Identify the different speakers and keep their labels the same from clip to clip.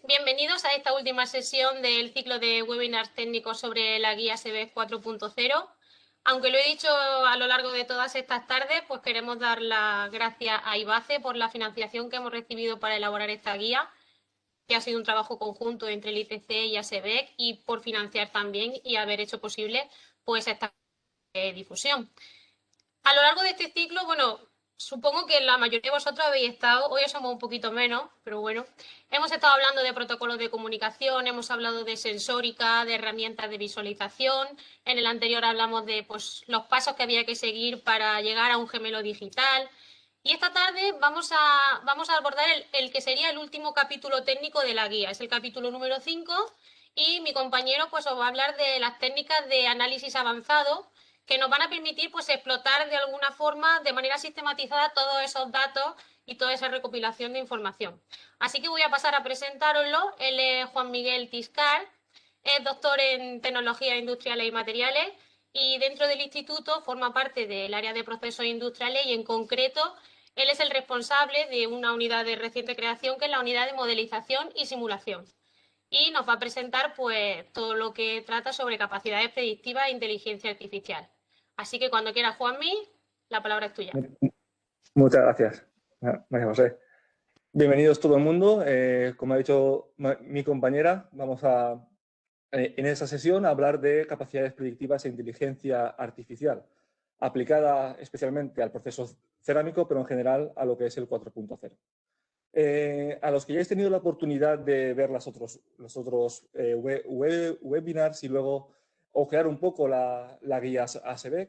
Speaker 1: Bienvenidos a esta última sesión del ciclo de webinars técnicos sobre la guía ASB 4.0. Aunque lo he dicho a lo largo de todas estas tardes, pues queremos dar las gracias a IBACE por la financiación que hemos recibido para elaborar esta guía, que ha sido un trabajo conjunto entre el ITC y ASB, y por financiar también y haber hecho posible pues esta difusión. A lo largo de este ciclo, bueno, supongo que la mayoría de vosotros habéis estado, hoy somos un poquito menos, pero bueno, hemos estado hablando de protocolos de comunicación, hemos hablado de sensórica, de herramientas de visualización, en el anterior hablamos de pues, los pasos que había que seguir para llegar a un gemelo digital, y esta tarde vamos a abordar el que sería el último capítulo técnico de la guía, es el capítulo número 5, y mi compañero pues os va a hablar de las técnicas de análisis avanzado, que nos van a permitir pues, explotar de alguna forma, de manera sistematizada, todos esos datos y toda esa recopilación de información. Así que voy a pasar a presentároslo. Él es Juan Miguel Tiscar, es doctor en Tecnologías Industriales y Materiales y dentro del instituto forma parte del área de procesos industriales y en concreto él es el responsable de una unidad de reciente creación que es la unidad de modelización y simulación. Y nos va a presentar pues, todo lo que trata sobre capacidades predictivas e inteligencia artificial. Así que cuando quieras, Juanmi, la palabra es tuya.
Speaker 2: Muchas gracias, María José. Bienvenidos todo el mundo. Como ha dicho mi compañera, vamos a, en esta sesión, a hablar de capacidades predictivas e inteligencia artificial, aplicada especialmente al proceso cerámico, pero en general a lo que es el 4.0. A los que ya hayáis tenido la oportunidad de ver los otros webinars y luego ojear un poco la guía ASB,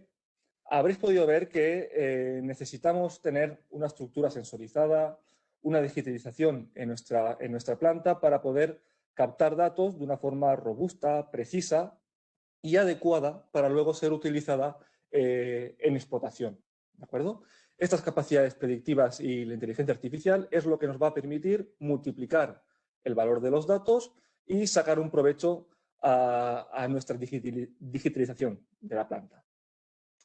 Speaker 2: habréis podido ver que necesitamos tener una estructura sensorizada, una digitalización en nuestra planta para poder captar datos de una forma robusta, precisa y adecuada para luego ser utilizada en explotación. ¿De acuerdo? Estas capacidades predictivas y la inteligencia artificial es lo que nos va a permitir multiplicar el valor de los datos y sacar un provecho a nuestra digitalización de la planta.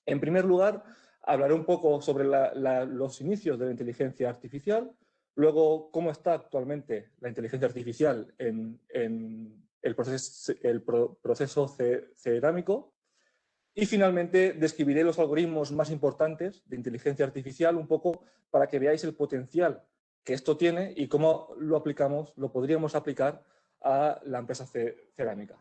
Speaker 2: En primer lugar, hablaré un poco sobre los inicios de la inteligencia artificial, luego cómo está actualmente la inteligencia artificial en el proceso cerámico y finalmente describiré los algoritmos más importantes de inteligencia artificial un poco para que veáis el potencial que esto tiene y cómo lo podríamos aplicar a la empresa cerámica.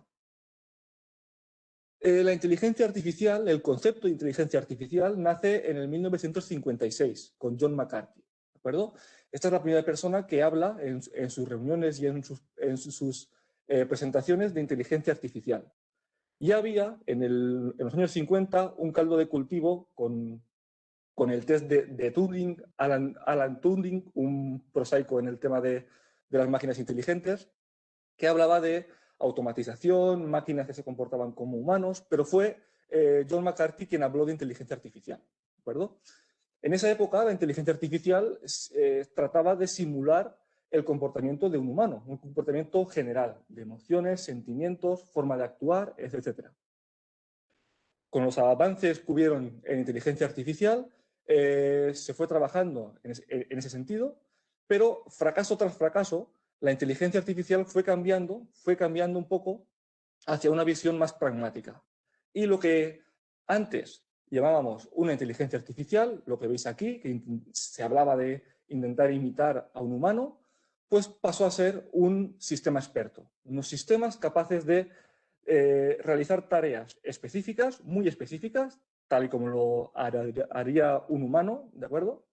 Speaker 2: La inteligencia artificial, el concepto de inteligencia artificial nace en el 1956 con John McCarthy, ¿de acuerdo? Esta es la primera persona que habla en sus reuniones y en sus presentaciones de inteligencia artificial. Ya había en los años 50 un caldo de cultivo con el test de Turing, Alan Turing, un prosaico en el tema de las máquinas inteligentes, que hablaba de automatización, máquinas que se comportaban como humanos, pero fue John McCarthy quien habló de inteligencia artificial, ¿de acuerdo? En esa época, la inteligencia artificial trataba de simular el comportamiento de un humano, un comportamiento general, de emociones, sentimientos, forma de actuar, etc. Con los avances que hubieron en inteligencia artificial, se fue trabajando en ese sentido, pero fracaso tras fracaso, la inteligencia artificial fue cambiando un poco hacia una visión más pragmática. Y lo que antes llamábamos una inteligencia artificial, lo que veis aquí, que se hablaba de intentar imitar a un humano, pues pasó a ser un sistema experto, unos sistemas capaces de realizar tareas específicas, muy específicas, tal y como lo haría un humano, ¿de acuerdo?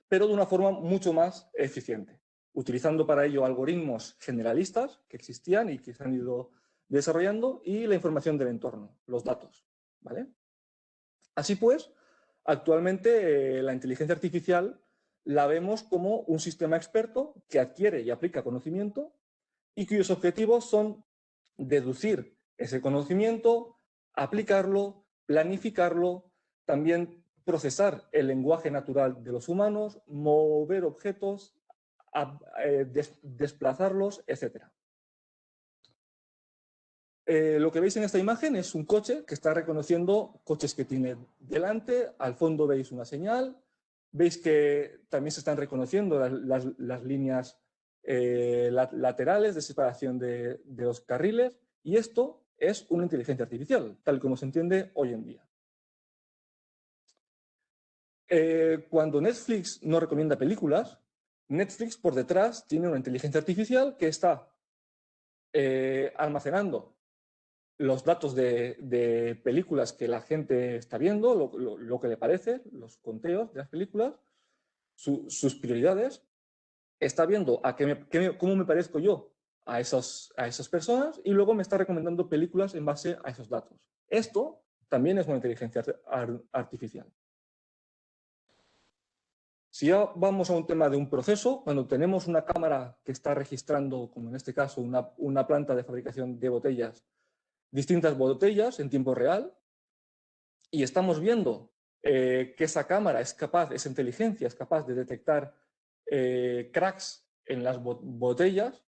Speaker 2: Pero de una forma mucho más eficiente, utilizando para ello algoritmos generalistas que existían y que se han ido desarrollando y la información del entorno, los datos, ¿vale? Así pues, actualmente la inteligencia artificial la vemos como un sistema experto que adquiere y aplica conocimiento y cuyos objetivos son deducir ese conocimiento, aplicarlo, planificarlo, también procesar el lenguaje natural de los humanos, mover objetos, desplazarlos, etc. Lo que veis en esta imagen es un coche que está reconociendo coches que tiene delante, al fondo veis una señal, veis que también se están reconociendo las líneas laterales de separación de los carriles, y esto es una inteligencia artificial, tal como se entiende hoy en día. Cuando Netflix no recomienda películas, Netflix por detrás tiene una inteligencia artificial que está almacenando los datos de películas que la gente está viendo, lo que le parece, los conteos de las películas, sus prioridades, está viendo cómo me parezco yo a esas personas y luego me está recomendando películas en base a esos datos. Esto también es una inteligencia artificial. Si ya vamos a un tema de un proceso, cuando tenemos una cámara que está registrando, como en este caso, una planta de fabricación de botellas, distintas botellas en tiempo real, y estamos viendo que esa cámara es capaz, esa inteligencia es capaz de detectar cracks en las botellas,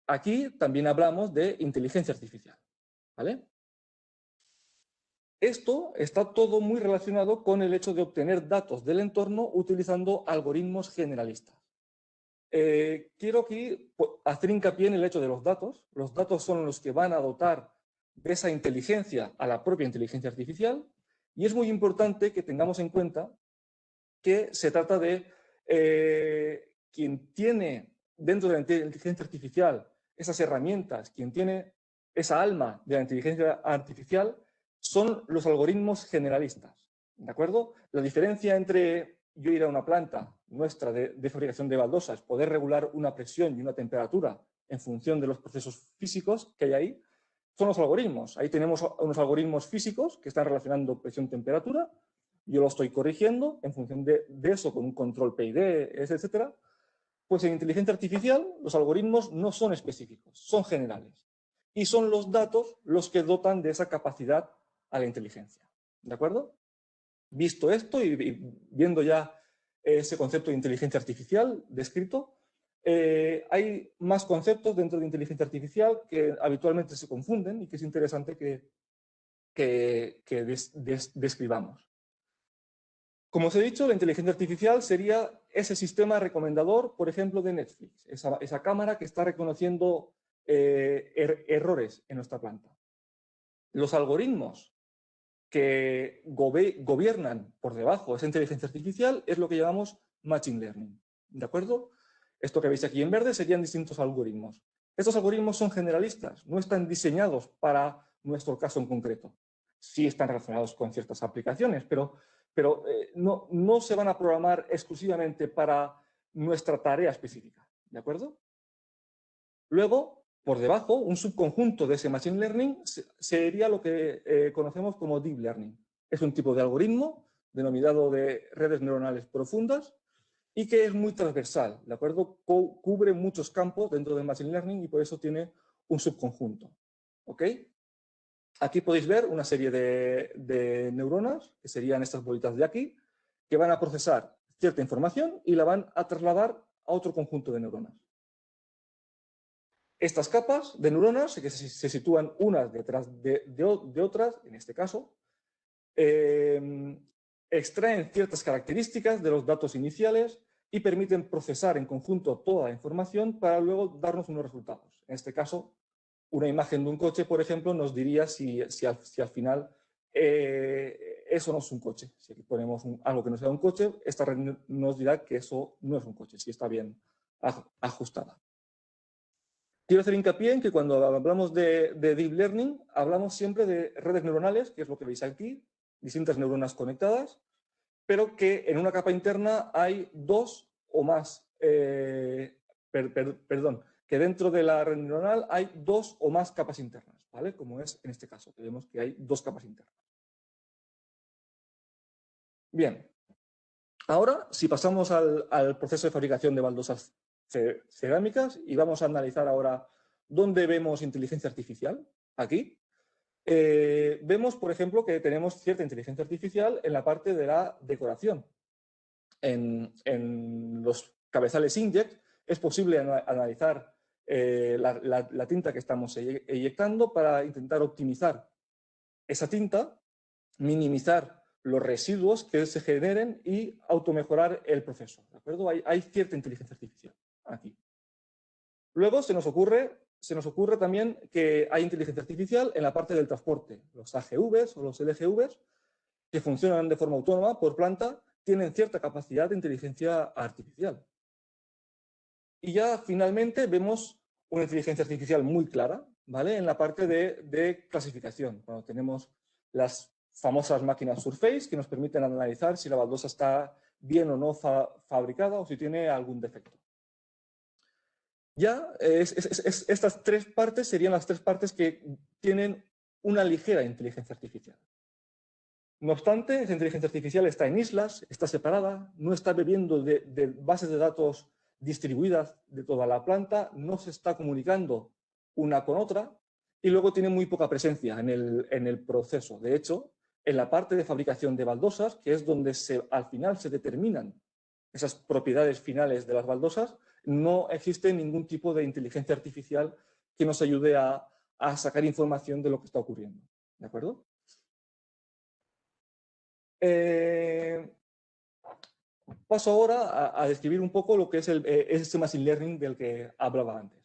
Speaker 2: aquí también hablamos de inteligencia artificial, ¿vale? Esto está todo muy relacionado con el hecho de obtener datos del entorno utilizando algoritmos generalistas. Quiero aquí hacer hincapié en el hecho de los datos. Los datos son los que van a dotar de esa inteligencia a la propia inteligencia artificial, y es muy importante que tengamos en cuenta que se trata de quien tiene dentro de la inteligencia artificial esas herramientas, quien tiene esa alma de la inteligencia artificial, son los algoritmos generalistas, ¿de acuerdo? La diferencia entre yo ir a una planta nuestra de fabricación de baldosas, poder regular una presión y una temperatura en función de los procesos físicos que hay ahí, son los algoritmos. Ahí tenemos unos algoritmos físicos que están relacionando presión-temperatura. Yo lo estoy corrigiendo en función de eso con un control PID, etcétera. Pues en inteligencia artificial los algoritmos no son específicos, son generales. Y son los datos los que dotan de esa capacidad a la inteligencia. ¿De acuerdo? Visto esto y viendo ya ese concepto de inteligencia artificial descrito, hay más conceptos dentro de inteligencia artificial que habitualmente se confunden y que es interesante que describamos. Como os he dicho, la inteligencia artificial sería ese sistema recomendador, por ejemplo, de Netflix, esa cámara que está reconociendo errores en nuestra planta. Los algoritmos que gobiernan por debajo esa inteligencia artificial es lo que llamamos Machine Learning. ¿De acuerdo? Esto que veis aquí en verde serían distintos algoritmos. Estos algoritmos son generalistas, no están diseñados para nuestro caso en concreto. Sí están relacionados con ciertas aplicaciones, pero no se van a programar exclusivamente para nuestra tarea específica. ¿De acuerdo? Luego, por debajo, un subconjunto de ese Machine Learning sería lo que conocemos como Deep Learning. Es un tipo de algoritmo denominado de redes neuronales profundas y que es muy transversal, ¿de acuerdo? Cubre muchos campos dentro del Machine Learning y por eso tiene un subconjunto. ¿Ok? Aquí podéis ver una serie de neuronas, que serían estas bolitas de aquí, que van a procesar cierta información y la van a trasladar a otro conjunto de neuronas. Estas capas de neuronas, que se sitúan unas detrás de otras, en este caso, extraen ciertas características de los datos iniciales y permiten procesar en conjunto toda la información para luego darnos unos resultados. En este caso, una imagen de un coche, por ejemplo, nos diría si al final eso no es un coche. Si aquí ponemos algo que no sea un coche, esta red nos dirá que eso no es un coche, si está bien ajustada. Quiero hacer hincapié en que cuando hablamos de Deep Learning, hablamos siempre de redes neuronales, que es lo que veis aquí, distintas neuronas conectadas, pero que en una capa interna hay dos o más, que dentro de la red neuronal hay dos o más capas internas, ¿vale? Como es en este caso, que vemos que hay dos capas internas. Bien, ahora si pasamos al proceso de fabricación de baldosas cerámicas y vamos a analizar ahora dónde vemos inteligencia artificial, aquí, vemos, por ejemplo, que tenemos cierta inteligencia artificial en la parte de la decoración. En los cabezales inkjet es posible analizar la tinta que estamos eyectando para intentar optimizar esa tinta, minimizar los residuos que se generen y automejorar el proceso. ¿De acuerdo? Hay cierta inteligencia artificial. aquí. Luego se nos ocurre también que hay inteligencia artificial en la parte del transporte. Los AGVs o los LGVs, que funcionan de forma autónoma por planta, tienen cierta capacidad de inteligencia artificial. Y ya finalmente vemos una inteligencia artificial muy clara, ¿vale? En la parte de clasificación, cuando tenemos las famosas máquinas Surface que nos permiten analizar si la baldosa está bien o no fabricada o si tiene algún defecto. Ya estas tres partes serían las tres partes que tienen una ligera inteligencia artificial. No obstante, esa inteligencia artificial está en islas, está separada, no está bebiendo de bases de datos distribuidas de toda la planta, no se está comunicando una con otra y luego tiene muy poca presencia en el proceso. De hecho, en la parte de fabricación de baldosas, que es donde al final se determinan esas propiedades finales de las baldosas, no existe ningún tipo de inteligencia artificial que nos ayude a sacar información de lo que está ocurriendo. ¿De acuerdo? Paso ahora a describir un poco lo que es ese machine learning del que hablaba antes.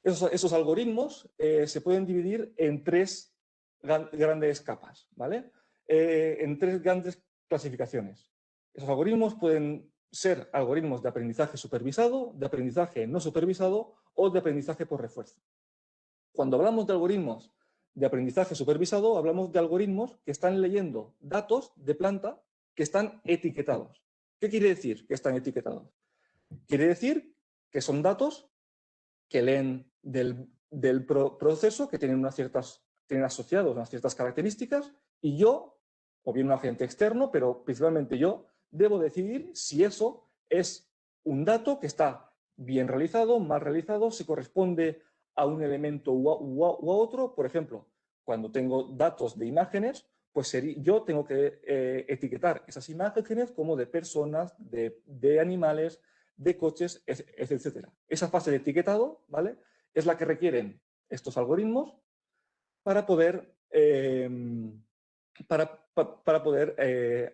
Speaker 2: Esos algoritmos se pueden dividir en tres grandes capas, ¿vale? En tres grandes clasificaciones. Esos algoritmos pueden ser algoritmos de aprendizaje supervisado, de aprendizaje no supervisado o de aprendizaje por refuerzo. Cuando hablamos de algoritmos de aprendizaje supervisado, hablamos de algoritmos que están leyendo datos de planta que están etiquetados. ¿Qué quiere decir que están etiquetados? Quiere decir que son datos que leen del proceso, que tienen tienen asociados unas ciertas características, y yo, o bien un agente externo, pero principalmente yo, debo decidir si eso es un dato que está bien realizado, mal realizado, si corresponde a un elemento u a otro. Por ejemplo, cuando tengo datos de imágenes, pues yo tengo que etiquetar esas imágenes como de personas, de animales, de coches, etc. Esa fase de etiquetado, ¿vale?, es la que requieren estos algoritmos para poder,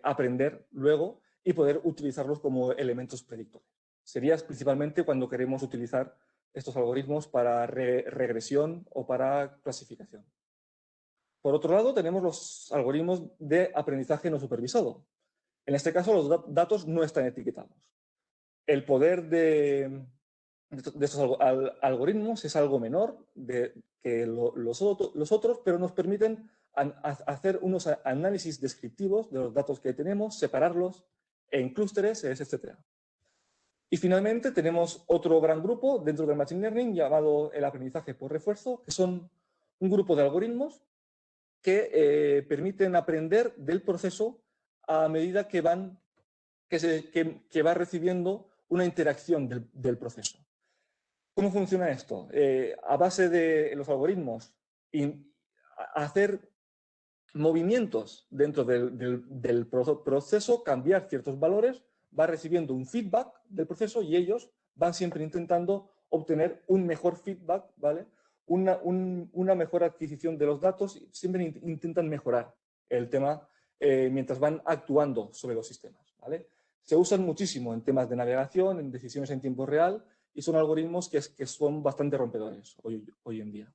Speaker 2: aprender luego y poder utilizarlos como elementos predictores. Sería principalmente cuando queremos utilizar estos algoritmos para regresión o para clasificación. Por otro lado, tenemos los algoritmos de aprendizaje no supervisado. En este caso, los datos no están etiquetados. El poder de estos algoritmos es algo menor que los otros, pero nos permiten hacer unos análisis descriptivos de los datos que tenemos, separarlos en clústeres, etc. Y finalmente tenemos otro gran grupo dentro del Machine Learning llamado el aprendizaje por refuerzo, que son un grupo de algoritmos que permiten aprender del proceso a medida que va recibiendo una interacción del proceso. ¿Cómo funciona esto? A base de los algoritmos, hacer movimientos dentro del proceso, cambiar ciertos valores, va recibiendo un feedback del proceso y ellos van siempre intentando obtener un mejor feedback, ¿vale?, una mejor adquisición de los datos, siempre intentan mejorar el tema mientras van actuando sobre los sistemas, ¿vale? Se usan muchísimo en temas de navegación, en decisiones en tiempo real, y son algoritmos que son bastante rompedores hoy en día.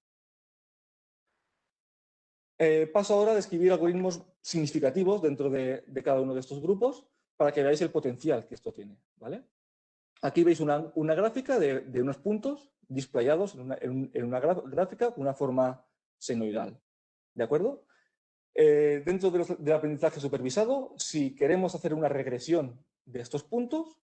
Speaker 2: Paso ahora a describir algoritmos significativos dentro de cada uno de estos grupos para que veáis el potencial que esto tiene, ¿vale? Aquí veis una gráfica de unos puntos displayados en una gráfica con una forma senoidal, ¿de acuerdo? Dentro del aprendizaje supervisado, si queremos hacer una regresión de estos puntos,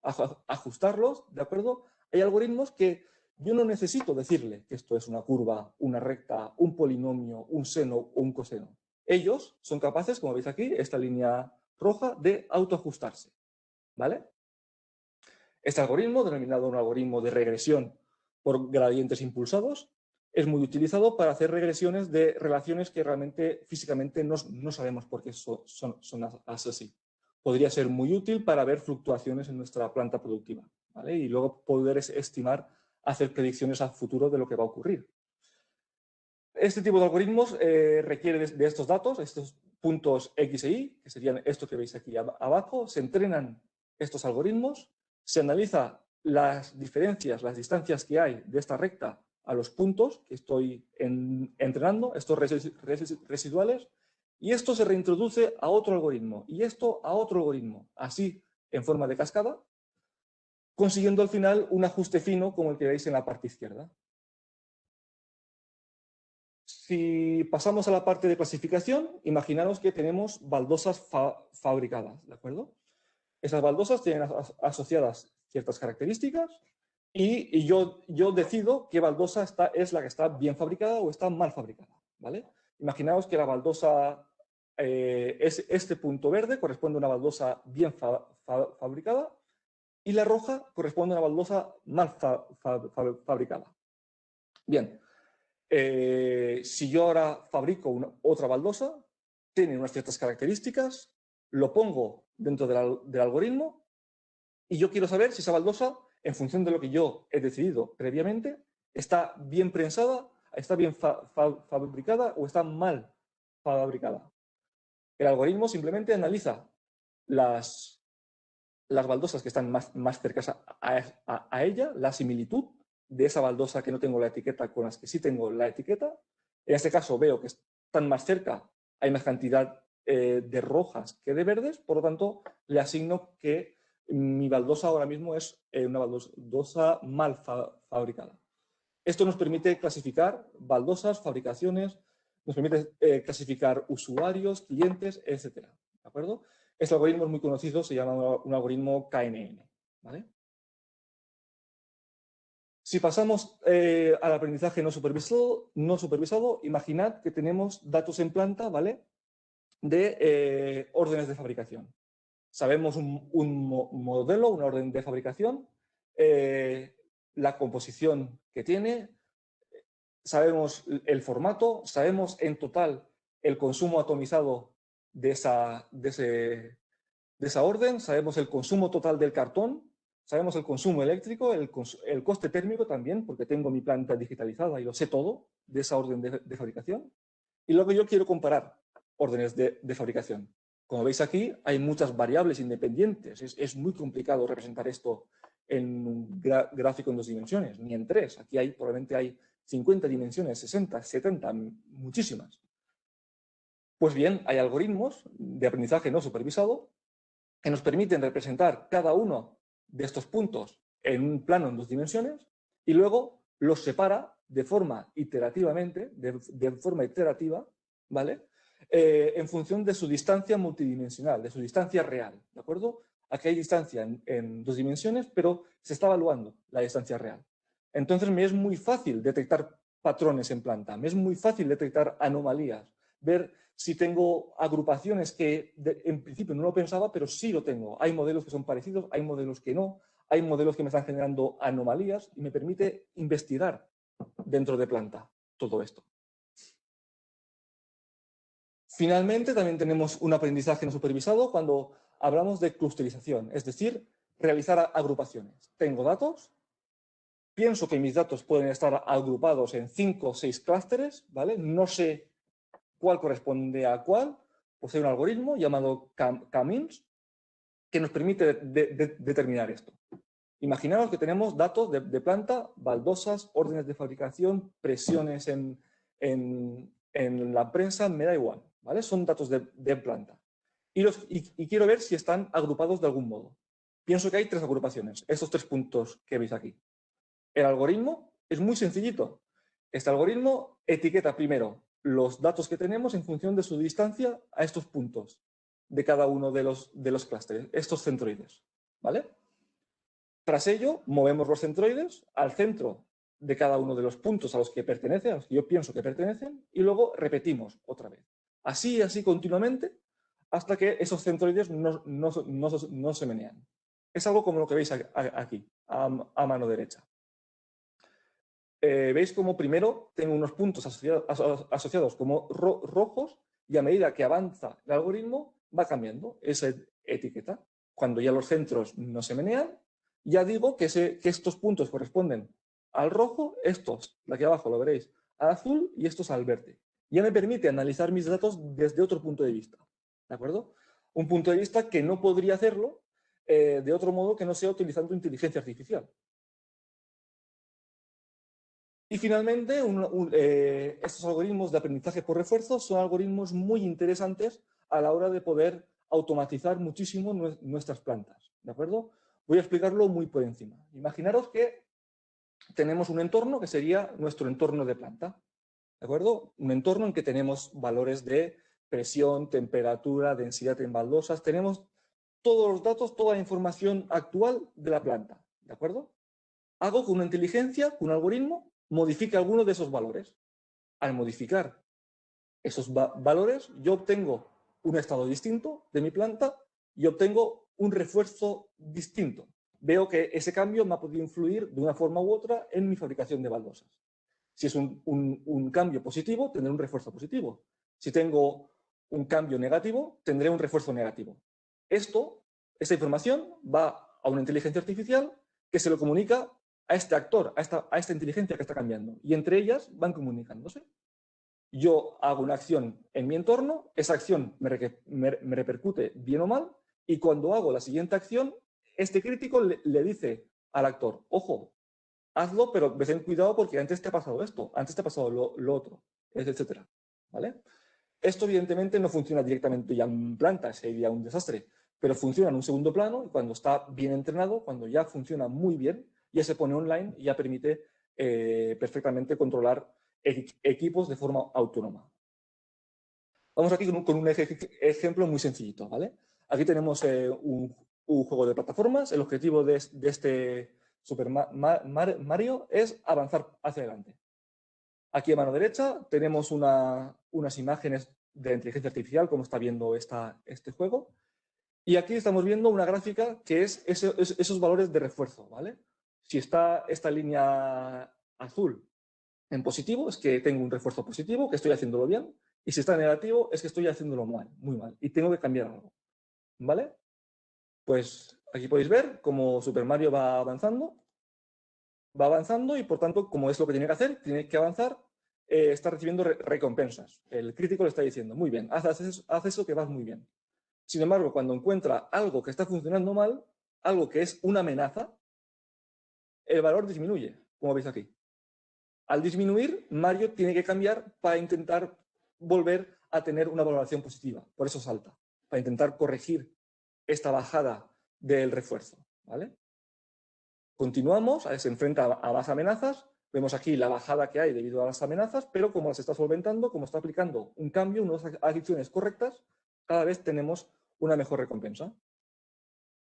Speaker 2: ajustarlos, ¿de acuerdo? Hay algoritmos que yo no necesito decirle que esto es una curva, una recta, un polinomio, un seno o un coseno. Ellos son capaces, como veis aquí, esta línea roja, de autoajustarse, ¿vale? Este algoritmo, denominado un algoritmo de regresión por gradientes impulsados, es muy utilizado para hacer regresiones de relaciones que realmente físicamente no sabemos por qué son así. Podría ser muy útil para ver fluctuaciones en nuestra planta productiva, ¿vale? Y luego poder estimar, hacer predicciones al futuro de lo que va a ocurrir. Este tipo de algoritmos requiere de estos datos, estos puntos X e Y, que serían estos que veis aquí abajo. Se entrenan estos algoritmos, se analiza las diferencias, las distancias que hay de esta recta a los puntos que estoy entrenando, estos residuales, y esto se reintroduce a otro algoritmo, y esto a otro algoritmo, así en forma de cascada, consiguiendo al final un ajuste fino como el que veis en la parte izquierda. Si pasamos a la parte de clasificación, imaginaros que tenemos baldosas fabricadas, ¿de acuerdo? Esas baldosas tienen asociadas ciertas características y yo decido qué baldosa es la que está bien fabricada o está mal fabricada, ¿vale? Imaginaos que la baldosa, este punto verde corresponde a una baldosa bien fabricada y la roja corresponde a una baldosa mal fabricada. Bien, si yo ahora fabrico otra baldosa, tiene unas ciertas características, lo pongo dentro del algoritmo y yo quiero saber si esa baldosa, en función de lo que yo he decidido previamente, está bien prensada, está bien fabricada o está mal fabricada. El algoritmo simplemente analiza las baldosas que están más cercanas a ella, la similitud de esa baldosa que no tengo la etiqueta con las que sí tengo la etiqueta. En este caso veo que están más cerca, hay más cantidad de rojas que de verdes, por lo tanto le asigno que mi baldosa ahora mismo es una baldosa mal fabricada. Esto nos permite clasificar baldosas, fabricaciones, nos permite clasificar usuarios, clientes, etc. ¿De acuerdo? Este algoritmo es muy conocido, se llama un algoritmo KNN. ¿Vale? Si pasamos al aprendizaje no supervisado, imaginad que tenemos datos en planta, ¿vale?, de órdenes de fabricación. Sabemos un modelo, una orden de fabricación, la composición que tiene, sabemos el formato, sabemos en total el consumo atomizado de esa orden, sabemos el consumo total del cartón, sabemos el consumo eléctrico, el coste térmico también, porque tengo mi planta digitalizada y lo sé todo de esa orden de fabricación. Y luego yo quiero comparar órdenes de fabricación. Como veis aquí, hay muchas variables independientes. Es muy complicado representar esto en un gráfico en 2 dimensiones, ni en 3. Aquí probablemente hay 50 dimensiones, 60, 70, muchísimas. Pues bien, hay algoritmos de aprendizaje no supervisado que nos permiten representar cada uno de estos puntos en un plano en 2 dimensiones y luego los separa de forma iterativamente, de forma iterativa, ¿vale? En función de su distancia multidimensional, de su distancia real, ¿de acuerdo? Aquí hay distancia en 2 dimensiones, pero se está evaluando la distancia real. Entonces me es muy fácil detectar patrones en planta, me es muy fácil detectar anomalías, ver si tengo agrupaciones que en principio no lo pensaba, pero sí lo tengo. Hay modelos que son parecidos, hay modelos que no, hay modelos que me están generando anomalías y me permite investigar dentro de planta todo esto. Finalmente, también tenemos un aprendizaje no supervisado cuando hablamos de clusterización, es decir, realizar agrupaciones. Tengo datos, pienso que mis datos pueden estar agrupados en 5 o 6 clústeres, ¿vale? No sé cuál corresponde a cuál, pues hay un algoritmo llamado K-means que nos permite determinar esto. Imaginaos que tenemos datos de planta, baldosas, órdenes de fabricación, presiones en la prensa, me da igual, ¿vale? Son datos de planta. Y quiero ver si están agrupados de algún modo. Pienso que hay 3 agrupaciones, estos 3 puntos que veis aquí. El algoritmo es muy sencillito. Este algoritmo etiqueta primero los datos que tenemos en función de su distancia a estos puntos de cada uno de los clústeres, estos centroides, ¿vale? Tras ello, movemos los centroides al centro de cada uno de los puntos a los que pertenecen, a los que yo pienso que pertenecen, y luego repetimos otra vez. Así continuamente, hasta que esos centroides no se menean. Es algo como lo que veis aquí, a mano derecha. Veis como primero tengo unos puntos asociados como rojos y a medida que avanza el algoritmo va cambiando esa etiqueta. Cuando ya los centros no se menean, ya digo que estos puntos corresponden al rojo, estos, de aquí abajo lo veréis, al azul y estos al verde. Ya me permite analizar mis datos desde otro punto de vista. ¿De acuerdo? Un punto de vista que no podría hacerlo de otro modo que no sea utilizando inteligencia artificial. Y finalmente, estos algoritmos de aprendizaje por refuerzo son algoritmos muy interesantes a la hora de poder automatizar muchísimo nuestras plantas, ¿de acuerdo? Voy a explicarlo muy por encima. Imaginaros que tenemos un entorno que sería nuestro entorno de planta, ¿de acuerdo? Un entorno en que tenemos valores de presión, temperatura, densidad en baldosas, tenemos todos los datos, toda la información actual de la planta, ¿de acuerdo? Hago que una inteligencia, que un algoritmo, modifique alguno de esos valores. Al modificar esos valores, yo obtengo un estado distinto de mi planta y obtengo un refuerzo distinto. Veo que ese cambio me ha podido influir de una forma u otra en mi fabricación de baldosas. Si es un cambio positivo, tendré un refuerzo positivo. Si tengo un cambio negativo, tendré un refuerzo negativo. Esta información va a una inteligencia artificial que se lo comunica a este actor, a esta inteligencia que está cambiando. Y entre ellas van comunicándose. Yo hago una acción en mi entorno, esa acción me repercute bien o mal, y cuando hago la siguiente acción, este crítico le dice al actor, ojo, hazlo, pero ten cuidado porque antes te ha pasado esto, antes te ha pasado lo otro, etc. ¿Vale? Esto evidentemente no funciona directamente ya en planta, sería un desastre, pero funciona en un segundo plano y cuando está bien entrenado, cuando ya funciona muy bien, ya se pone online y ya permite perfectamente controlar equipos de forma autónoma. Vamos aquí con un ejemplo muy sencillito, ¿vale? Aquí tenemos un juego de plataformas. El objetivo de este Super Mario es avanzar hacia adelante. Aquí a mano derecha tenemos unas imágenes de inteligencia artificial, como está viendo este juego. Y aquí estamos viendo una gráfica que es esos valores de refuerzo, ¿vale? Si está esta línea azul en positivo, es que tengo un refuerzo positivo, que estoy haciéndolo bien. Y si está en negativo, es que estoy haciéndolo mal, muy mal. Y tengo que cambiar algo, ¿vale? Pues aquí podéis ver cómo Super Mario va avanzando y por tanto, como es lo que tiene que hacer, tiene que avanzar, está recibiendo recompensas. El crítico le está diciendo, muy bien, haz eso que vas muy bien. Sin embargo, cuando encuentra algo que está funcionando mal, algo que es una amenaza, el valor disminuye, como veis aquí. Al disminuir, Mario tiene que cambiar para intentar volver a tener una valoración positiva. Por eso salta, para intentar corregir esta bajada del refuerzo, ¿vale? Continuamos, se enfrenta a más amenazas, vemos aquí la bajada que hay debido a las amenazas, pero como las está solventando, como está aplicando un cambio, unas acciones correctas, cada vez tenemos una mejor recompensa.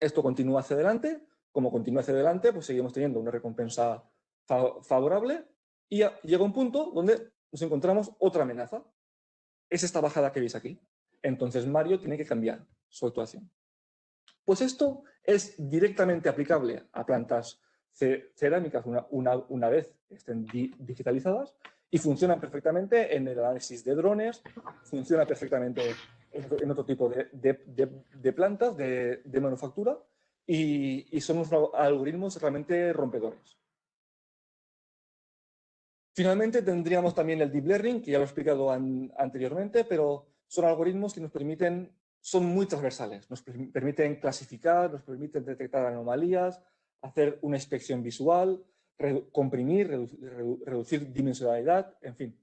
Speaker 2: Esto continúa hacia adelante, como continúa hacia adelante, pues seguimos teniendo una recompensa favorable y llega un punto donde nos encontramos otra amenaza. Es esta bajada que veis aquí. Entonces Mario tiene que cambiar su actuación. Pues esto es directamente aplicable a plantas cerámicas una vez estén digitalizadas y funcionan perfectamente en el análisis de drones, funciona perfectamente en otro tipo de plantas de manufactura y son unos algoritmos realmente rompedores. Finalmente tendríamos también el Deep Learning, que ya lo he explicado anteriormente, pero son algoritmos que nos permiten, son muy transversales, nos permiten clasificar, nos permiten detectar anomalías, hacer una inspección visual, comprimir, reducir dimensionalidad, en fin.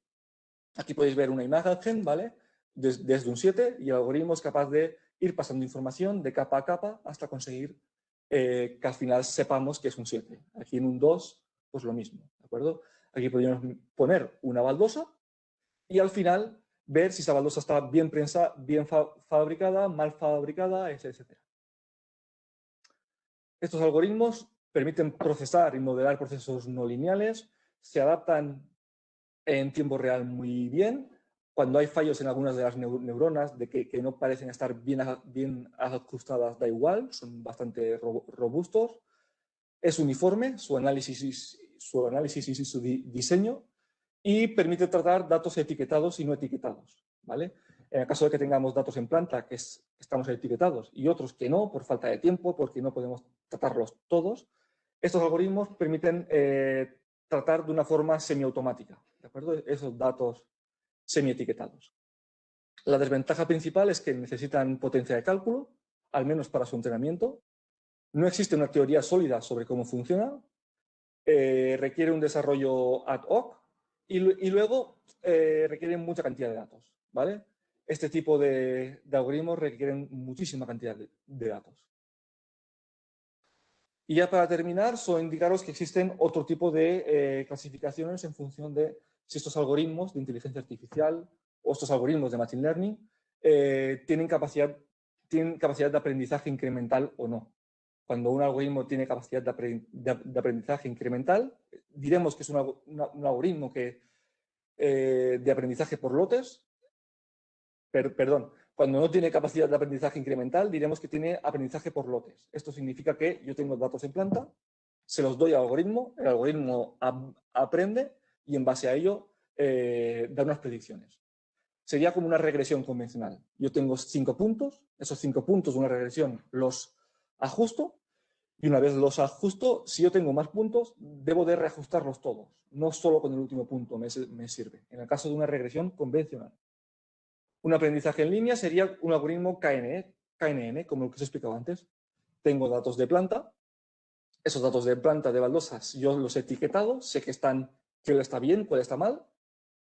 Speaker 2: Aquí podéis ver una imagen, ¿vale? Desde un 7 y el algoritmo es capaz de ir pasando información de capa a capa hasta conseguir que al final sepamos que es un 7. Aquí en un 2, pues lo mismo, ¿de acuerdo? Aquí podríamos poner una baldosa y al final ver si esa baldosa está bien fabricada, mal fabricada, etc. Estos algoritmos permiten procesar y modelar procesos no lineales, se adaptan en tiempo real muy bien. Cuando hay fallos en algunas de las neuronas de que no parecen estar bien ajustadas, da igual, son bastante robustos. Es uniforme su análisis y su diseño y permite tratar datos etiquetados y no etiquetados, ¿vale? En el caso de que tengamos datos en planta que estamos etiquetados y otros que no, por falta de tiempo, porque no podemos tratarlos todos, estos algoritmos permiten tratar de una forma semiautomática, ¿de acuerdo? Esos datos semi-etiquetados. La desventaja principal es que necesitan potencia de cálculo, al menos para su entrenamiento, No existe una teoría sólida sobre cómo funciona, requiere un desarrollo ad hoc y luego requiere mucha cantidad de datos, ¿vale? Este tipo de algoritmos requieren muchísima cantidad de datos. Y ya para terminar, solo indicaros que existen otro tipo de clasificaciones en función de si estos algoritmos de inteligencia artificial o estos algoritmos de machine learning tienen capacidad de aprendizaje incremental o no. Cuando un algoritmo tiene capacidad de aprendizaje incremental, diremos que es un algoritmo de aprendizaje por lotes. Perdón, cuando no tiene capacidad de aprendizaje incremental, diremos que tiene aprendizaje por lotes. Esto significa que yo tengo datos en planta, se los doy al algoritmo, el algoritmo aprende y en base a ello da unas predicciones. Sería como una regresión convencional. Yo tengo 5 puntos, esos 5 puntos de una regresión los ajusto y una vez los ajusto, si yo tengo más puntos, debo de reajustarlos todos. No solo con el último punto me sirve. En el caso de una regresión convencional. Un aprendizaje en línea sería un algoritmo KNN, como el que os he explicado antes. Tengo datos de planta, esos datos de planta de baldosas yo los he etiquetado, sé que cuál está bien, cuál está mal,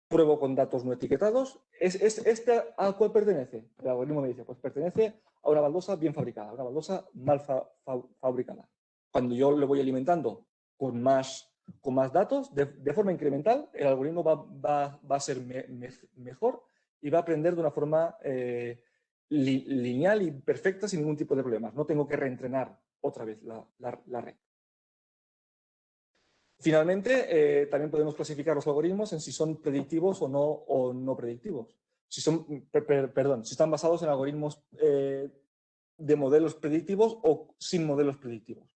Speaker 2: pruebo con datos no etiquetados. ¿Este a cuál pertenece? El algoritmo me dice, pues pertenece a una baldosa bien fabricada, a una baldosa mal fabricada. Cuando yo le voy alimentando con más datos, de forma incremental, el algoritmo va a ser mejor y va a aprender de una forma lineal y perfecta sin ningún tipo de problemas. No tengo que reentrenar otra vez la red. Finalmente, también podemos clasificar los algoritmos en si son predictivos o no predictivos. Si están basados en algoritmos de modelos predictivos o sin modelos predictivos.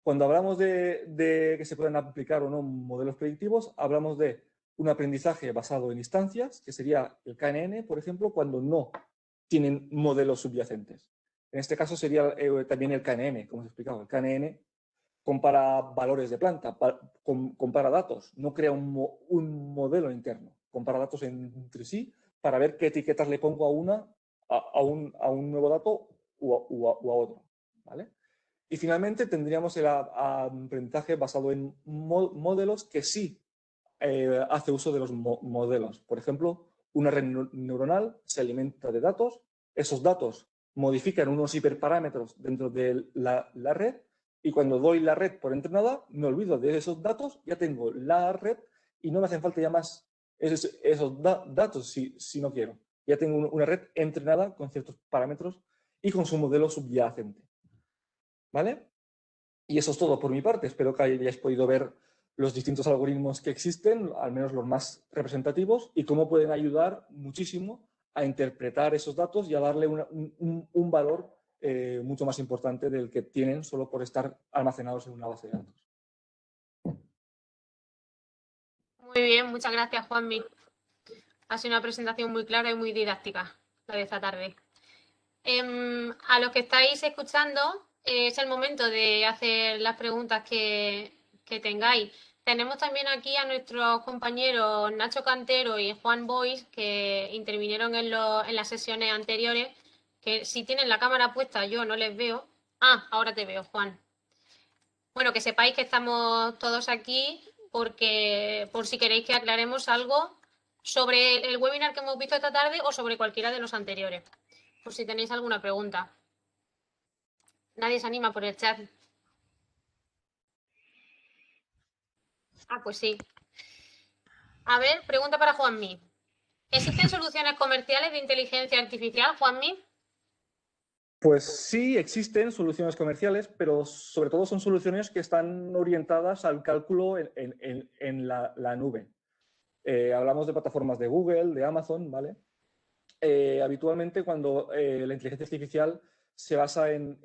Speaker 2: Cuando hablamos de que se pueden aplicar o no modelos predictivos, hablamos de un aprendizaje basado en instancias, que sería el KNN, por ejemplo, cuando no tienen modelos subyacentes. En este caso sería también el KNN, como os he explicado. El KNN compara valores de planta, compara datos, no crea un modelo interno, compara datos entre sí para ver qué etiquetas le pongo a un nuevo dato o a otro. ¿Vale? Y finalmente tendríamos el aprendizaje basado en modelos que sí hace uso de los modelos. Por ejemplo, una red neuronal se alimenta de datos, esos datos modifican unos hiperparámetros dentro de la red y cuando doy la red por entrenada, me olvido de esos datos, ya tengo la red y no me hacen falta ya más esos datos si no quiero. Ya tengo una red entrenada con ciertos parámetros y con su modelo subyacente. ¿Vale? Y eso es todo por mi parte. Espero que hayáis podido ver los distintos algoritmos que existen, al menos los más representativos, y cómo pueden ayudar muchísimo a interpretar esos datos y a darle un valor mucho más importante del que tienen solo por estar almacenados en una base de datos.
Speaker 1: Muy bien, muchas gracias, Juanmi. Ha sido una presentación muy clara y muy didáctica la de esta tarde. A los que estáis escuchando, es el momento de hacer las preguntas que tengáis. Tenemos también aquí a nuestros compañeros Nacho Cantero y Juan Boix, que intervinieron en las sesiones anteriores, que si tienen la cámara puesta yo no les veo. Ah, ahora te veo, Juan. Bueno, que sepáis que estamos todos aquí porque por si queréis que aclaremos algo sobre el webinar que hemos visto esta tarde o sobre cualquiera de los anteriores, por si tenéis alguna pregunta. Nadie se anima por el chat. Ah, pues sí. A ver, pregunta para Juanmi. ¿Existen soluciones comerciales de inteligencia artificial, Juanmi?
Speaker 2: Pues sí, existen soluciones comerciales, pero sobre todo son soluciones que están orientadas al cálculo en la nube. Hablamos de plataformas de Google, de Amazon, ¿vale? Habitualmente cuando la inteligencia artificial se basa en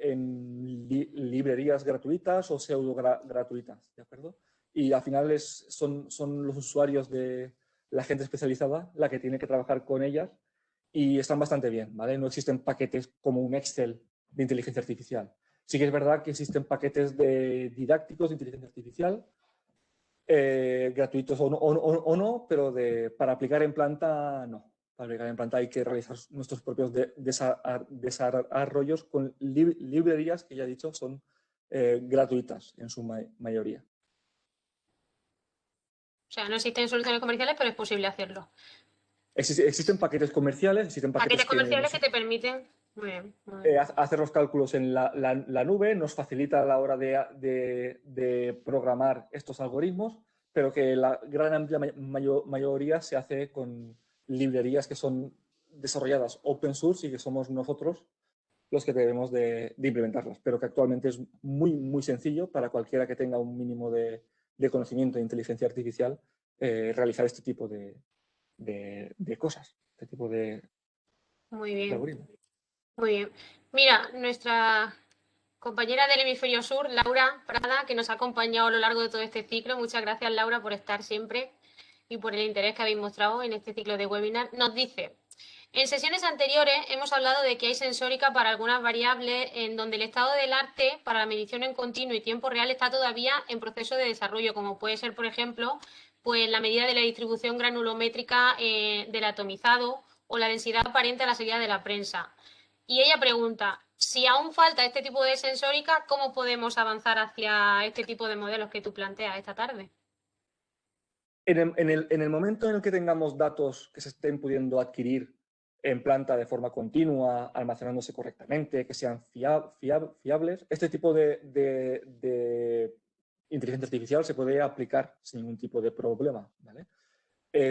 Speaker 2: librerías gratuitas o pseudo gratuitas, ¿de acuerdo? Y al final son los usuarios de la gente especializada la que tiene que trabajar con ellas y están bastante bien, ¿vale? No existen paquetes como un Excel de inteligencia artificial. Sí que es verdad que existen paquetes didácticos de inteligencia artificial, gratuitos o no, pero para aplicar en planta no. Para aplicar en planta hay que realizar nuestros propios desarrollos con librerías que ya he dicho son gratuitas en su mayoría.
Speaker 1: O sea, no existen soluciones comerciales, pero es posible hacerlo.
Speaker 2: Existen paquetes comerciales, existen
Speaker 1: Paquetes
Speaker 2: paquetes que
Speaker 1: comerciales que te permiten. Muy bien, muy bien.
Speaker 2: hacer los cálculos en la nube, nos facilita a la hora de programar estos algoritmos, pero que la gran amplia mayoría se hace con librerías que son desarrolladas open source y que somos nosotros los que debemos de implementarlas, pero que actualmente es muy, muy sencillo para cualquiera que tenga un mínimo de conocimiento de inteligencia artificial realizar este tipo de cosas, este tipo de
Speaker 1: Muy bien,
Speaker 2: algoritmos.
Speaker 1: muy bien. Mira, nuestra compañera del hemisferio sur, Laura Prada, que nos ha acompañado a lo largo de todo este ciclo. Muchas gracias, Laura, por estar siempre y por el interés que habéis mostrado en este ciclo de webinar. Nos dice, en sesiones anteriores hemos hablado de que hay sensórica para algunas variables en donde el estado del arte para la medición en continuo y tiempo real está todavía en proceso de desarrollo, como puede ser, por ejemplo, pues la medida de la distribución granulométrica del atomizado o la densidad aparente a la salida de la prensa. Y ella pregunta, si aún falta este tipo de sensórica, ¿cómo podemos avanzar hacia este tipo de modelos que tú planteas esta tarde?
Speaker 2: En el momento en el que tengamos datos que se estén pudiendo adquirir en planta de forma continua, almacenándose correctamente, que sean fiables, este tipo de inteligencia artificial se puede aplicar sin ningún tipo de problema, ¿vale?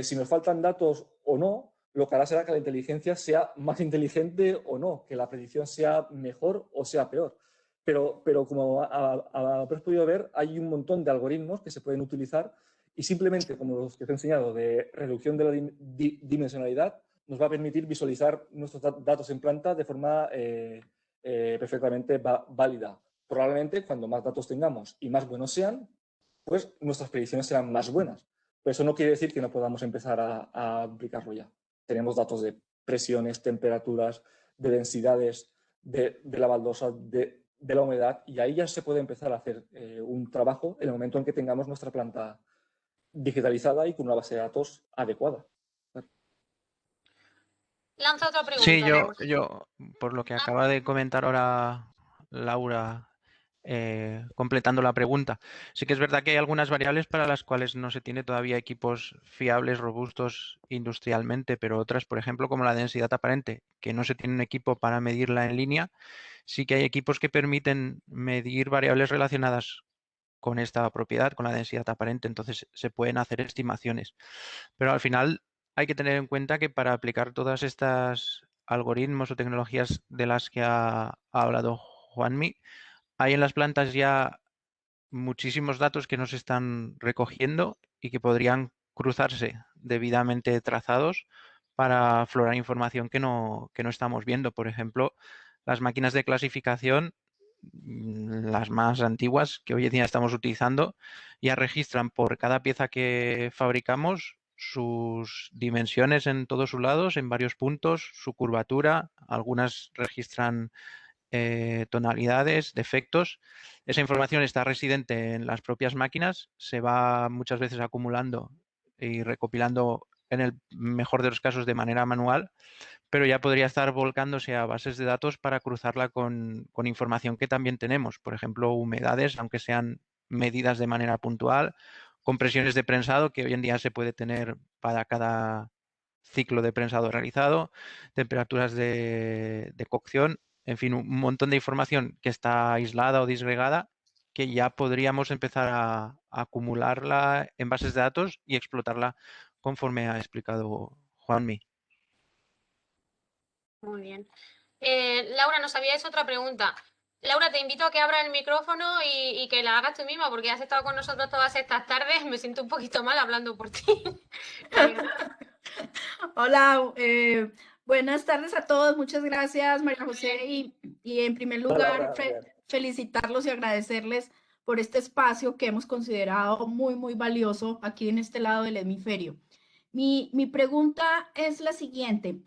Speaker 2: Si nos faltan datos o no, lo que hará será que la inteligencia sea más inteligente o no, que la predicción sea mejor o sea peor. Pero como habrás podido ver, hay un montón de algoritmos que se pueden utilizar y simplemente, como los que te he enseñado, de reducción de la dimensionalidad, nos va a permitir visualizar nuestros datos en planta de forma perfectamente válida. Probablemente, cuando más datos tengamos y más buenos sean, pues nuestras predicciones serán más buenas. Pero eso no quiere decir que no podamos empezar a aplicarlo ya. Tenemos datos de presiones, temperaturas, de densidades de la baldosa, de la humedad, y ahí ya se puede empezar a hacer un trabajo en el momento en que tengamos nuestra planta digitalizada y con una base de datos adecuada.
Speaker 1: Lanza otra
Speaker 3: Sí,
Speaker 1: pregunta, Laura.
Speaker 3: yo, por lo que acaba de comentar ahora Laura, completando la pregunta, sí que es verdad que hay algunas variables para las cuales no se tiene todavía equipos fiables, robustos industrialmente, pero otras, por ejemplo, como la densidad aparente, que no se tiene un equipo para medirla en línea, sí que hay equipos que permiten medir variables relacionadas con esta propiedad, con la densidad aparente, entonces se pueden hacer estimaciones. Pero al final hay que tener en cuenta que para aplicar todas estas algoritmos o tecnologías de las que ha hablado Juanmi, hay en las plantas ya muchísimos datos que no se están recogiendo y que podrían cruzarse debidamente trazados para aflorar información que no estamos viendo. Por ejemplo, las máquinas de clasificación, las más antiguas que hoy en día estamos utilizando, ya registran por cada pieza que fabricamos sus dimensiones en todos sus lados, en varios puntos, su curvatura, algunas registran tonalidades, defectos. Esa información está residente en las propias máquinas, se va muchas veces acumulando y recopilando en el mejor de los casos de manera manual, pero ya podría estar volcándose a bases de datos para cruzarla con información que también tenemos, por ejemplo, humedades, aunque sean medidas de manera puntual, compresiones de prensado que hoy en día se puede tener para cada ciclo de prensado realizado, temperaturas de cocción, en fin, un montón de información que está aislada o disgregada que ya podríamos empezar a acumularla en bases de datos y explotarla conforme ha explicado Juanmi.
Speaker 1: Muy bien. Laura, nos había hecho otra pregunta. Laura, te invito a que abras el micrófono y que la hagas tú misma, porque has estado con nosotros todas estas tardes. Me siento un poquito mal hablando por ti.
Speaker 4: Hola, buenas tardes a todos. Muchas gracias, María José. Y en primer lugar, felicitarlos y agradecerles por este espacio que hemos considerado muy, muy valioso aquí en este lado del hemisferio. Mi pregunta es la siguiente.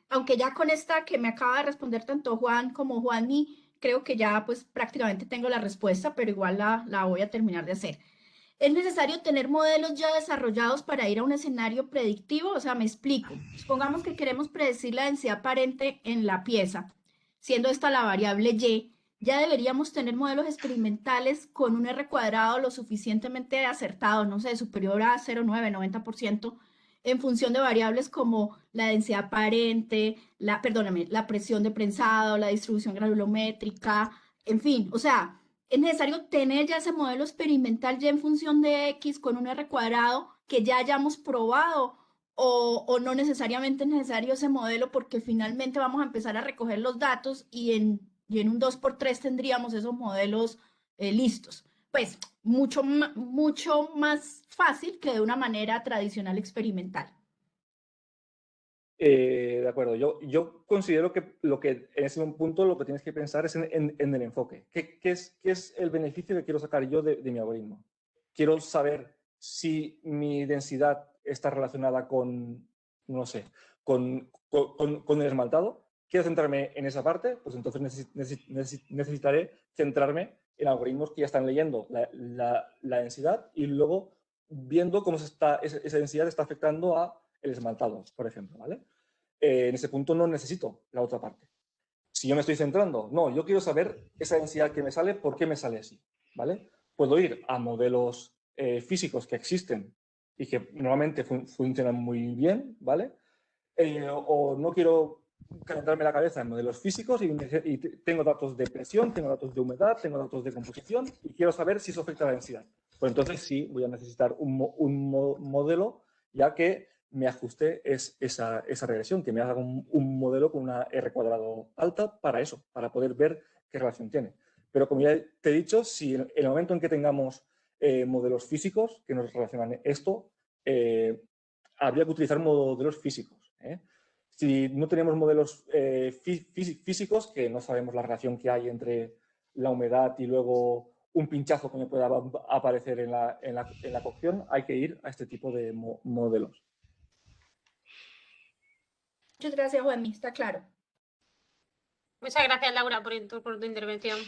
Speaker 4: Aunque ya con esta que me acaba de responder tanto Juan como Juanmi, creo que ya pues prácticamente tengo la respuesta, pero igual la voy a terminar de hacer. ¿Es necesario tener modelos ya desarrollados para ir a un escenario predictivo? O sea, me explico. Supongamos que queremos predecir la densidad aparente en la pieza, siendo esta la variable Y. ya deberíamos tener modelos experimentales con un R cuadrado lo suficientemente acertado, no sé, superior a 0,9, 90%, en función de variables como la densidad aparente, perdóname, la presión de prensado, la distribución granulométrica, en fin, o sea, es necesario tener ya ese modelo experimental ya en función de X con un R cuadrado que ya hayamos probado o no necesariamente es necesario ese modelo porque finalmente vamos a empezar a recoger los datos y en un 2x3 tendríamos esos modelos listos. Pues mucho más fácil que de una manera tradicional experimental.
Speaker 2: De acuerdo, yo considero que en ese punto lo que tienes que pensar es en el enfoque. ¿Qué es el beneficio que quiero sacar yo de mi algoritmo? Quiero saber si mi densidad está relacionada con, no sé, con el esmaltado. ¿Quiero centrarme en esa parte? Pues entonces necesitaré centrarme en algoritmos que ya están leyendo la densidad y luego viendo cómo esa densidad está afectando a el esmaltado, por ejemplo, ¿vale? En ese punto no necesito la otra parte. Si yo me estoy centrando, no, yo quiero saber esa densidad que me sale, por qué me sale así, ¿vale? Puedo ir a modelos físicos que existen y que normalmente funcionan muy bien, ¿vale? O no quiero calentarme la cabeza en modelos físicos y tengo datos de presión, tengo datos de humedad, tengo datos de composición y quiero saber si eso afecta a la densidad. Pues entonces sí, voy a necesitar un modelo ya que me ajuste esa regresión, que me haga un modelo con una R cuadrado alta para eso, para poder ver qué relación tiene. Pero como ya te he dicho, si en el momento en que tengamos modelos físicos que nos relacionan esto, habría que utilizar modelos físicos. Si no tenemos modelos físicos, que no sabemos la relación que hay entre la humedad y luego un pinchazo que me pueda aparecer en la cocción, hay que ir a este tipo de modelos.
Speaker 4: Muchas gracias, Juanmi, está claro.
Speaker 1: Muchas gracias, Laura, por tu intervención.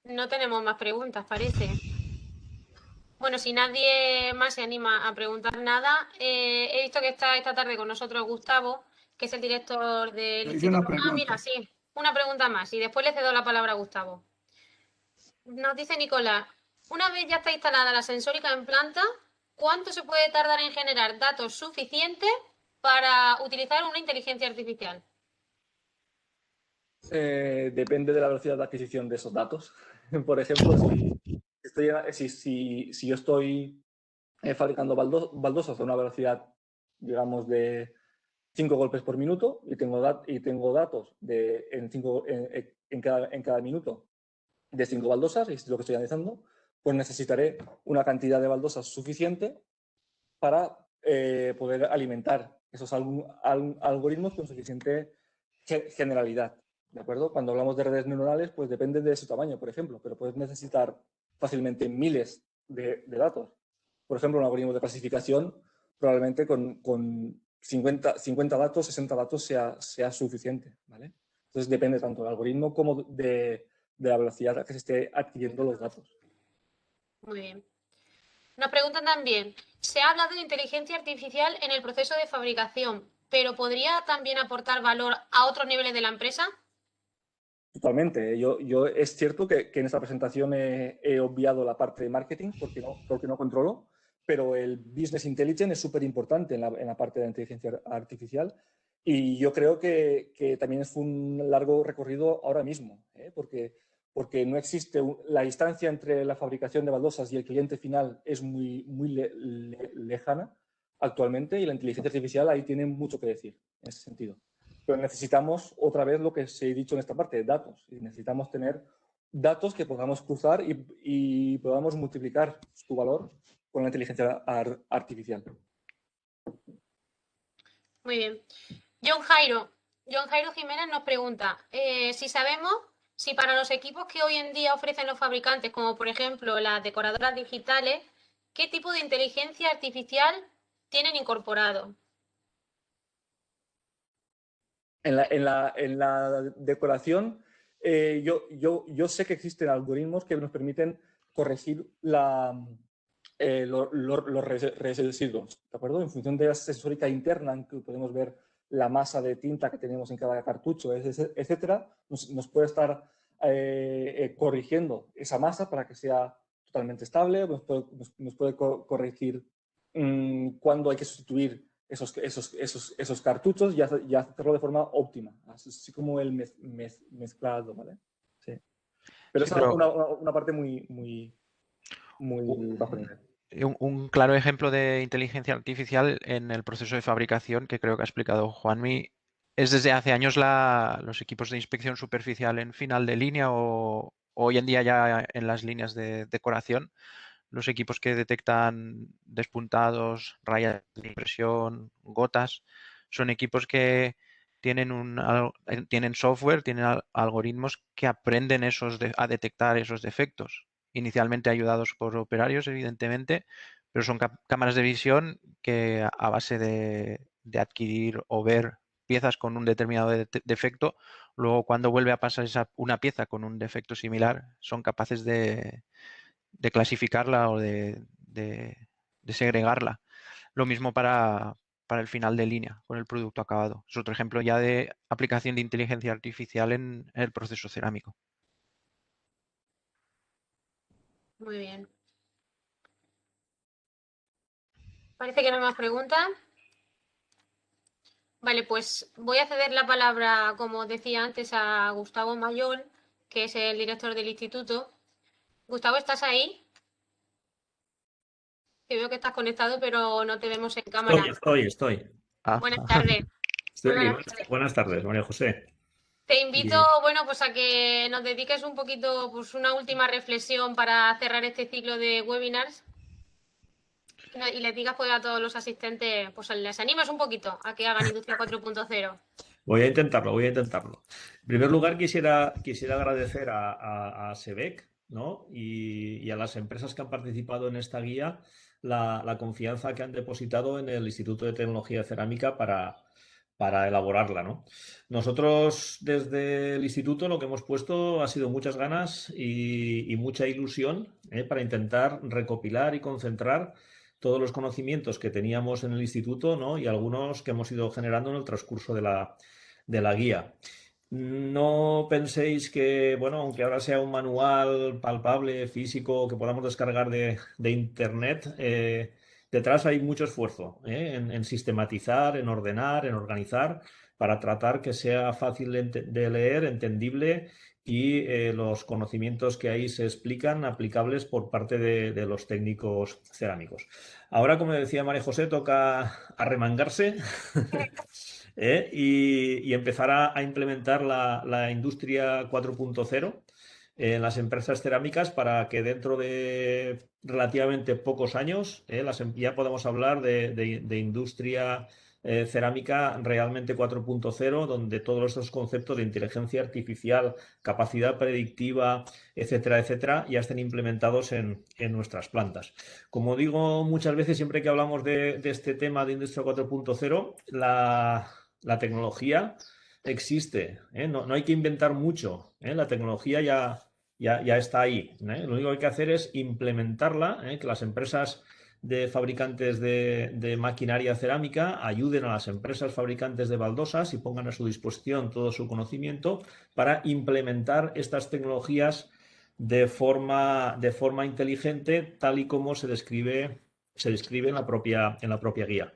Speaker 1: No tenemos más preguntas, parece. Bueno, si nadie más se anima a preguntar nada, he visto que está esta tarde con nosotros Gustavo, que es el director del Instituto. Ah, mira, sí, una pregunta más y después le cedo la palabra a Gustavo. Nos dice Nicolás, una vez ya está instalada la sensórica en planta, ¿cuánto se puede tardar en generar datos suficientes para utilizar una inteligencia artificial?
Speaker 2: Depende de la velocidad de adquisición de esos datos. Por ejemplo, si yo estoy fabricando baldosas a una velocidad, digamos, de 5 golpes por minuto y tengo datos en cada minuto de 5 baldosas, y es lo que estoy analizando, pues necesitaré una cantidad de baldosas suficiente para poder alimentar esos algoritmos con suficiente generalidad. ¿De acuerdo? Cuando hablamos de redes neuronales, pues depende de su tamaño, por ejemplo, pero puedes necesitar fácilmente miles de datos. Por ejemplo, un algoritmo de clasificación probablemente con 50 datos, 60 datos sea suficiente, ¿vale? Entonces depende tanto del algoritmo como de la velocidad a que se esté adquiriendo los datos.
Speaker 1: Muy bien. Nos preguntan también, se ha hablado de inteligencia artificial en el proceso de fabricación, pero ¿podría también aportar valor a otros niveles de la empresa?
Speaker 2: Totalmente. Yo es cierto que en esta presentación he obviado la parte de marketing porque no controlo, pero el business intelligence es súper importante en la parte de la inteligencia artificial y yo creo que también es un largo recorrido ahora mismo, porque no existe la distancia entre la fabricación de baldosas y el cliente final es muy lejana actualmente y la inteligencia artificial ahí tiene mucho que decir en ese sentido. Pero necesitamos otra vez lo que se ha dicho en esta parte, datos. Y necesitamos tener datos que podamos cruzar y podamos multiplicar su valor con la inteligencia artificial.
Speaker 1: Muy bien. John Jairo Jiménez nos pregunta si sabemos si para los equipos que hoy en día ofrecen los fabricantes, como por ejemplo las decoradoras digitales, ¿qué tipo de inteligencia artificial tienen incorporado?
Speaker 2: En la decoración, yo sé que existen algoritmos que nos permiten corregir los residuos, ¿de acuerdo? En función de la sensórica interna, en que podemos ver la masa de tinta que tenemos en cada cartucho, etcétera, nos puede estar corrigiendo esa masa para que sea totalmente estable, nos puede corregir cuándo hay que sustituir esos cartuchos y hacerlo de forma óptima, así como el mezclado, ¿vale? Sí. Pero
Speaker 3: Sí,
Speaker 2: es una parte muy bajo nivel.
Speaker 3: Un claro ejemplo de inteligencia artificial en el proceso de fabricación que creo que ha explicado Juanmi es desde hace años los equipos de inspección superficial en final de línea o hoy en día ya en las líneas de decoración, los equipos que detectan despuntados, rayas de impresión, gotas, son equipos que tienen software, tienen algoritmos que aprenden a detectar esos defectos. Inicialmente ayudados por operarios, evidentemente, pero son cámaras de visión que a base de adquirir o ver piezas con un determinado defecto, luego cuando vuelve a pasar una pieza con un defecto similar, son capaces de clasificarla o de segregarla. Lo mismo para el final de línea con el producto acabado. Es otro ejemplo ya de aplicación de inteligencia artificial en el proceso cerámico.
Speaker 1: Muy bien. Parece que no hay más preguntas. Vale, pues voy a ceder la palabra, como decía antes, a Gustavo Mayol, que es el director del instituto. Gustavo, ¿estás ahí? Que veo que estás conectado, pero no te vemos en cámara.
Speaker 5: Estoy.
Speaker 3: Ah.
Speaker 1: Buenas tardes.
Speaker 5: Estoy
Speaker 1: Muy
Speaker 5: aquí.
Speaker 1: buenas tardes.
Speaker 5: Buenas tardes, María José.
Speaker 1: Te invito,
Speaker 5: Y-
Speaker 1: bueno, pues a que nos dediques un poquito, pues una última reflexión para cerrar este ciclo de webinars y les digas pues a todos los asistentes, pues les animas un poquito a que hagan Industria 4.0.
Speaker 5: Voy a intentarlo. En primer lugar, quisiera agradecer a SEBEC, ¿no? y a las empresas que han participado en esta guía la confianza que han depositado en el Instituto de Tecnología de Cerámica para elaborarla, ¿no? Nosotros desde el instituto lo que hemos puesto ha sido muchas ganas y mucha ilusión para intentar recopilar y concentrar todos los conocimientos que teníamos en el instituto, ¿no? Y algunos que hemos ido generando en el transcurso de la guía. No penséis que, bueno, aunque ahora sea un manual palpable, físico, que podamos descargar de internet, detrás hay mucho esfuerzo en sistematizar, en ordenar, en organizar, para tratar que sea fácil de leer, entendible y los conocimientos que ahí se explican aplicables por parte de los técnicos cerámicos. Ahora, como decía María José, toca arremangarse y empezar a implementar la industria 4.0 en las empresas cerámicas para que dentro de relativamente pocos años ya podamos hablar de industria cerámica realmente 4.0, donde todos estos conceptos de inteligencia artificial, capacidad predictiva, etcétera, etcétera, ya estén implementados en nuestras plantas. Como digo muchas veces, siempre que hablamos de este tema de industria 4.0, la tecnología existe, no hay que inventar mucho, la tecnología ya está ahí. Lo único que hay que hacer es implementarla, que las empresas de fabricantes de maquinaria cerámica ayuden a las empresas fabricantes de baldosas y pongan a su disposición todo su conocimiento para implementar estas tecnologías de forma inteligente, tal y como se describe en la propia guía.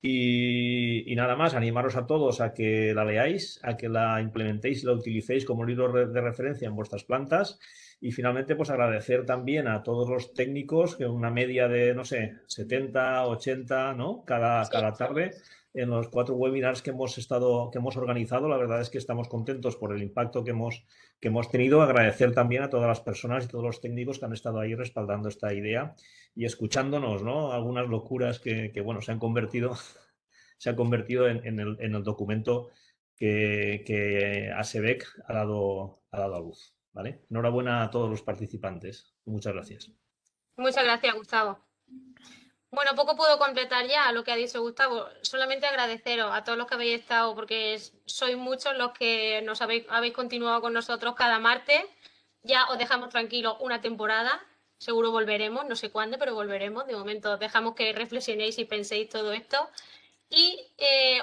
Speaker 5: Y nada más, animaros a todos a que la leáis, a que la implementéis y la utilicéis como libro de referencia en vuestras plantas. Y finalmente, pues agradecer también a todos los técnicos, que una media de, no sé, 70, 80, ¿no? Cada tarde, en los 4 webinars que hemos organizado. La verdad es que estamos contentos por el impacto que hemos tenido. Agradecer también a todas las personas y todos los técnicos que han estado ahí respaldando esta idea y escuchándonos, ¿no? Algunas locuras que bueno, se han convertido en el documento que ASEBEC ha dado a luz, ¿vale? Enhorabuena a todos los participantes. Muchas gracias.
Speaker 1: Muchas gracias, Gustavo. Bueno, poco puedo completar ya lo que ha dicho Gustavo. Solamente agradeceros a todos los que habéis estado, porque sois muchos los que nos habéis continuado con nosotros cada martes. Ya os dejamos tranquilos una temporada. Seguro volveremos, no sé cuándo, pero volveremos. De momento dejamos que reflexionéis y penséis todo esto. Y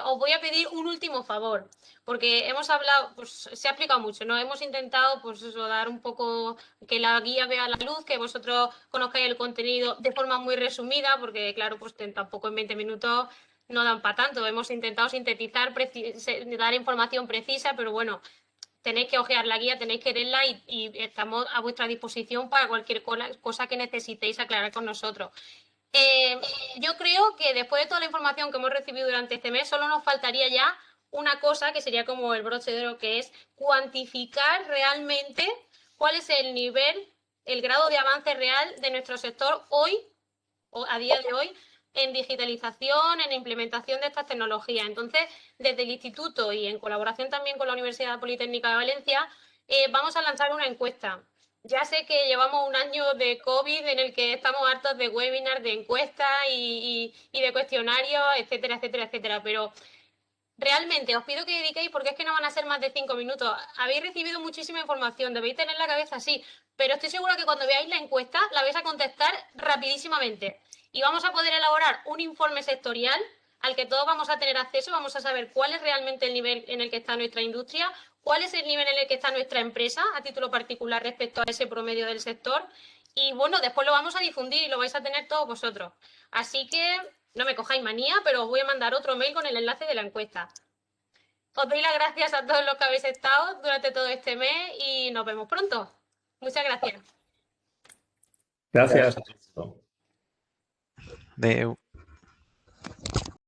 Speaker 1: os voy a pedir un último favor, porque hemos hablado, pues se ha explicado mucho, ¿no? Hemos intentado, pues eso, dar un poco, que la guía vea la luz, que vosotros conozcáis el contenido de forma muy resumida, porque claro, pues tampoco en 20 minutos no dan para tanto. Hemos intentado sintetizar, dar información precisa, pero bueno, tenéis que ojear la guía, tenéis que leerla y estamos a vuestra disposición para cualquier cosa que necesitéis aclarar con nosotros. Yo creo que después de toda la información que hemos recibido durante este mes, solo nos faltaría ya una cosa que sería como el broche de oro, que es cuantificar realmente cuál es el nivel, el grado de avance real de nuestro sector hoy, o a día de hoy, en digitalización, en implementación de estas tecnologías. Entonces, desde el Instituto y en colaboración también con la Universidad Politécnica de Valencia, vamos a lanzar una encuesta. Ya sé que llevamos un año de COVID en el que estamos hartos de webinars, de encuestas y de cuestionarios, etcétera, etcétera, etcétera, pero realmente os pido que dediquéis, porque es que no van a ser más de 5 minutos. Habéis recibido muchísima información, debéis tener la cabeza así, pero estoy segura que cuando veáis la encuesta la vais a contestar rapidísimamente. Y vamos a poder elaborar un informe sectorial al que todos vamos a tener acceso, vamos a saber cuál es realmente el nivel en el que está nuestra industria, cuál es el nivel en el que está nuestra empresa a título particular respecto a ese promedio del sector. Y bueno, después lo vamos a difundir y lo vais a tener todos vosotros. Así que no me cojáis manía, pero os voy a mandar otro mail con el enlace de la encuesta. Os doy las gracias a todos los que habéis estado durante todo este mes y nos vemos pronto. Muchas gracias.
Speaker 5: Gracias.
Speaker 3: Adeu.